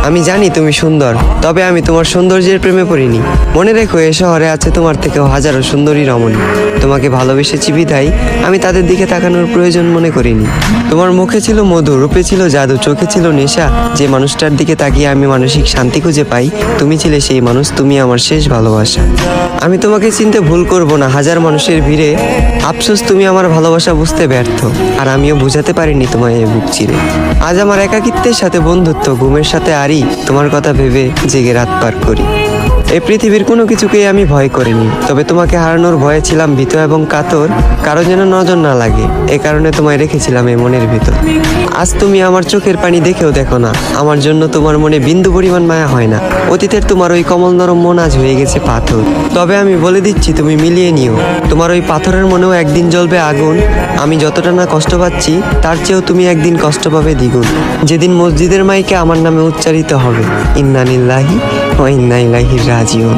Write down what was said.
আমি জানি তুমি সুন্দর, তবে আমি তোমার সৌন্দর্যের প্রেমে পড়িনি। মনে রেখো, এ শহরে আছে তোমার থেকেও হাজারো সুন্দরী রমণী। তোমাকে ভালোবেসেছি বিধায় আমি তাদের দিকে তাকানোর প্রয়োজন মনে করিনি। তোমার মুখে ছিল মধু, রূপে ছিল জাদু, চোখে ছিল নেশা। যে মানুষটার দিকে তাকিয়ে আমি মানসিক শান্তি খুঁজে পাই, তুমি ছিলে সেই মানুষ। তুমি আমার শেষ ভালোবাসা। আমি তোমাকে চিনতে ভুল করব না হাজার মানুষের ভিড়ে। আফসোস তুমি আমার ভালোবাসা বুঝতে ব্যর্থ, আর আমিও বুঝাতে পারিনি তোমায় এই বুক চিরে। আজ আমার একাকিত্বের সাথে বন্ধুত্ব, ঘুমের সাথে আরি, তোমার কথা ভেবে জেগে রাত পার করি। এই পৃথিবীর কোনো কিছুকেই আমি ভয় করিনি, তবে তোমাকে হারানোর ভয়ে ছিলাম ভীত এবং কাতর। কারো যেন নজর না লাগে, এ কারণে তোমায় রেখেছিলাম এই মনের ভিতর। আজ তুমি আমার চোখের পানি দেখেও দেখো না, আমার জন্য তোমার মনে বিন্দু পরিমাণ মায়া হয় না। অতীতের তোমার ওই কমল নরম মন আজ হয়ে গেছে পাথর। তবে আমি বলে দিচ্ছি, তুমি মিলিয়ে নিও, তোমার ওই পাথরের মনেও একদিন জ্বলবে আগুন। আমি যতটা না কষ্ট পাচ্ছি, তার চেয়েও তুমি একদিন কষ্ট পাবে দ্বিগুণ। যেদিন মসজিদের মাইকে আমার নামে উচ্চারিত হবে ইন্না লিল্লাহি ওয়া ইন্না ইলাইহি রাজিউন।